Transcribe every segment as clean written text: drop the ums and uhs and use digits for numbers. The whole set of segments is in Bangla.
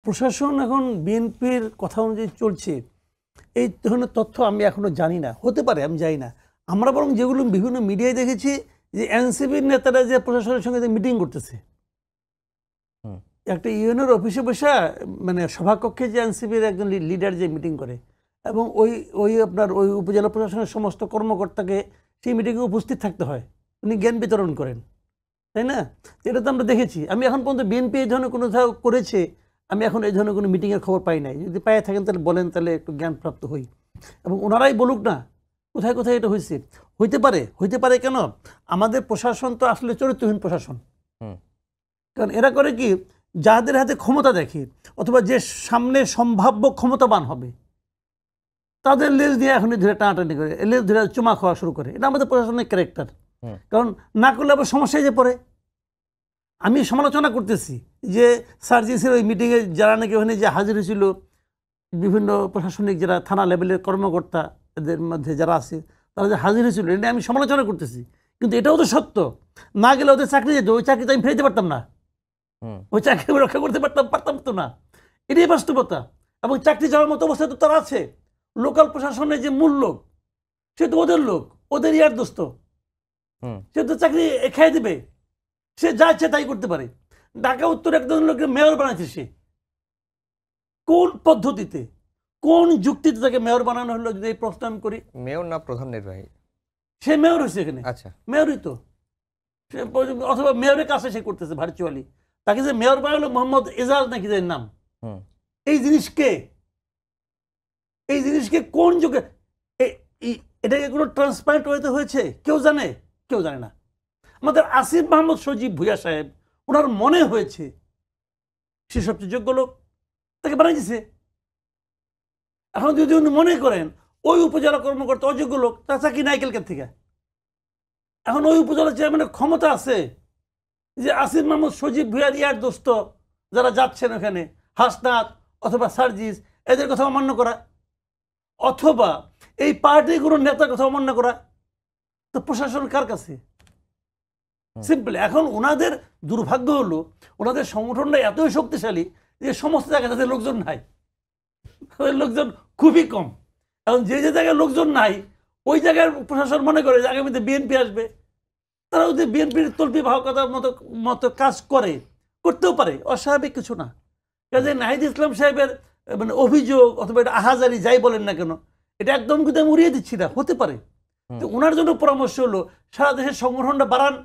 প্রশাসন এখন বিএনপির কথা অনুযায়ী চলছে এই ধরনের তথ্য আমি এখনো জানি না, হতে পারে, আমি জানি না। আমরা বরং যেগুলো বিভিন্ন মিডিয়ায় দেখেছি যে এনসিপির নেতারা যে প্রশাসনের সঙ্গে মিটিং করতেছে, একটা ইউএনের অফিসে বসে মানে সভাকক্ষে যে এনসিপির একজন লিডার যে মিটিং করে এবং ওই ওই আপনার ওই উপজেলা প্রশাসনের সমস্ত কর্মকর্তাকে সেই মিটিংয়ে উপস্থিত থাকতে হয়, উনি জ্ঞান বিতরণ করেন, তাই না? এটা তো আমরা দেখেছি। আমি এখন পর্যন্ত বিএনপি এই ধরনের কোনো করেছে আমি এখন এই ধরনের কোনো মিটিংয়ের খবর পাই নাই। যদি পায়ে থাকেন তাহলে বলেন, তাহলে একটু জ্ঞানপ্রাপ্ত হই এবং ওনারাই বলুক না কোথায় কোথায় এটা হয়েছে। হইতে পারে কেন? আমাদের প্রশাসন তো আসলে চরিত্রহীন প্রশাসন। কারণ এরা করে কি, যাদের হাতে ক্ষমতা দেখে অথবা যে সামনে সম্ভাব্য ক্ষমতাবান হবে তাদের লেজ দিয়ে এখনই ধরে টানাটানি করে, লেজ ধরে চুমা খাওয়া শুরু করে। এটা আমাদের প্রশাসনের ক্যারেক্টার। কারণ না করলে আবার সমস্যায় যে পড়ে। আমি সমালোচনা করতেছি যে সার্জিসের ওই মিটিংয়ে যারা নাকি ওখানে যে হাজির হয়েছিল, বিভিন্ন প্রশাসনিক যারা থানা লেভেলের কর্মকর্তা এদের মধ্যে যারা আছে তারা যে হাজির হয়েছিল, এটা আমি সমালোচনা করতেছি। কিন্তু এটাও তো সত্য, না গেলে ওদের চাকরি যেত, ওই চাকরিতে আমি ফেরতে পারতাম না, ওই চাকরি আমি রক্ষা করতে পারতাম তো না। এটাই বাস্তবতা। এবং চাকরি যাওয়ার মতো অবস্থা তো তারা আছে। লোকাল প্রশাসনের যে মূল লোক, সে তো ওদের লোক, ওদের ইয়ার দোস্ত, সে তো চাকরি খেয়ে দেবে, সে যা ইচ্ছে তাই করতে পারে। ঢাকা উত্তর একজন লোককে মেয়র বানাইছে, সে কোন পদ্ধতিতে, কোন যুক্তিতে তাকে মেয়র বানানো হলো যদি এই প্রশ্ন আমি করি। মেয়র না প্রধান নির্বাহী, সে মেয়র হয়েছে এখানে। আচ্ছা, মেয়রই তো, অথবা মেয়রের কাছে সে করতেছে ভার্চুয়ালি। তাকে যে মেয়র বানালো মোহাম্মদ এজাজ নাকি যার নাম, এই জিনিসকে কোন যুগে, এটাকে কোনো ট্রান্সপারেন্ট ওয়েতে হয়েছে কেউ জানে? কেউ জানে না। আমাদের আসিফ মাহমুদ সজীব ভুইয়া সাহেব, ওনার মনে হয়েছে সে সবচেয়ে যোগ্য লোক, তাকে বানাই দিছে। এখন যদি উনি মনে করেন ওই উপজেলা কর্মকর্তা অযোগ্য লোক, তার চাকরি নাইকেলকের থেকে। এখন ওই উপজেলা চেয়ারম্যানের ক্ষমতা আছে যে আসিফ মাহমুদ সজীব ভুইয়ার ইয়ার দোস্ত যারা যাচ্ছেন ওখানে, হাসনাত অথবা সার্জিস, এদের কথা অমান্য করা, অথবা এই পার্টিগুলোর নেতার কথা অমান্য করা। তো প্রশাসন কার কাছে? সিম্পল। এখন ওনাদের দুর্ভাগ্য হলো ওনাদের সংগঠনটা এতই শক্তিশালী যে সমস্ত জায়গায় তাদের লোকজন নাই, লোকজন খুবই কম। এখন যে যে জায়গায় লোকজন নাই ওই জায়গায় প্রশাসন মনে করে যে আগামীতে বিএনপি আসবে, তারা যদি বিএনপির তল্পি বাহকতার মতো কাজ করতেও পারে, অস্বাভাবিক কিছু না। কাজে নাহিদ ইসলাম সাহেবের মানে অভিযোগ অথবা এটা আহাজারি যাই বলেন না কেন, এটা একদম কিন্তু আমি উড়িয়ে দিচ্ছি না, হতে পারে। তো ওনার জন্য পরামর্শ হলো সারা দেশের সংগঠনটা বাড়ান,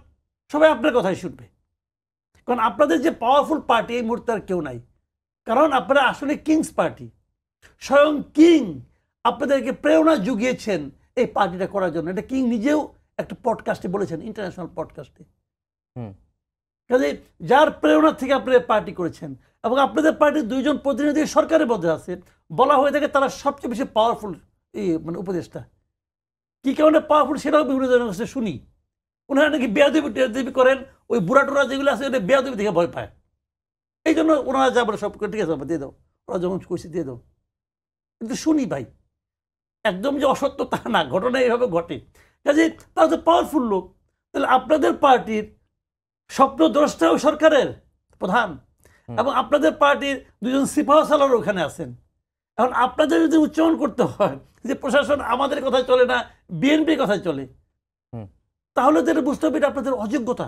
সবাই আপনার কথাই শুনবে। কারণ আপনাদের যে পাওয়ারফুল পার্টি এই মুহূর্তে আর কেউ নাই, কারণ আপনারা আসলে কিংস পার্টি। স্বয়ং কিং আপনাদেরকে প্রেরণা জুগিয়েছেন এই পার্টিটা করার জন্য। এটা কিং নিজেও একটা পডকাস্টে বলেছেন, ইন্টারন্যাশনাল পডকাস্টে। কাজে যার প্রেরণা থেকে আপনারা পার্টি করেছেন এবং আপনাদের পার্টির দুইজন প্রতিনিধি সরকারের মধ্যে আছে, বলা হয়ে থাকে তারা সবচেয়ে বেশি পাওয়ারফুল মানে উপদেষ্টা। কি কারণে পাওয়ারফুল সেটাও বিভিন্ন জনের কাছে শুনি। ওনারা নাকি বেয়াদবি করেন, ওই বুড়া টোরা যেগুলো আছে ওটা বেয়াদবি থেকে ভয় পায়। এই জন্য ওনারা যা বলে সব ঠিক আছে দিয়ে দাও, ওরা যখন কইছে দিয়ে দাও। কিন্তু শুনি ভাই, একদম যে অসত্য তা না, ঘটনা এইভাবে ঘটে। কাজে তারা তো পাওয়ারফুল লোক। তাহলে আপনাদের পার্টির স্বপ্নদ্রষ্টাও সরকারের প্রধান এবং আপনাদের পার্টির দুজন সিপাহ সালার ওখানে আছেন। এখন আপনাদের যদি উচ্চারণ করতে হয় যে প্রশাসন আমাদের কথায় চলে না, বিএনপির কথায় চলে, তাহলে তো এটা বুঝতে হবে এটা আপনাদের অযোগ্যতা।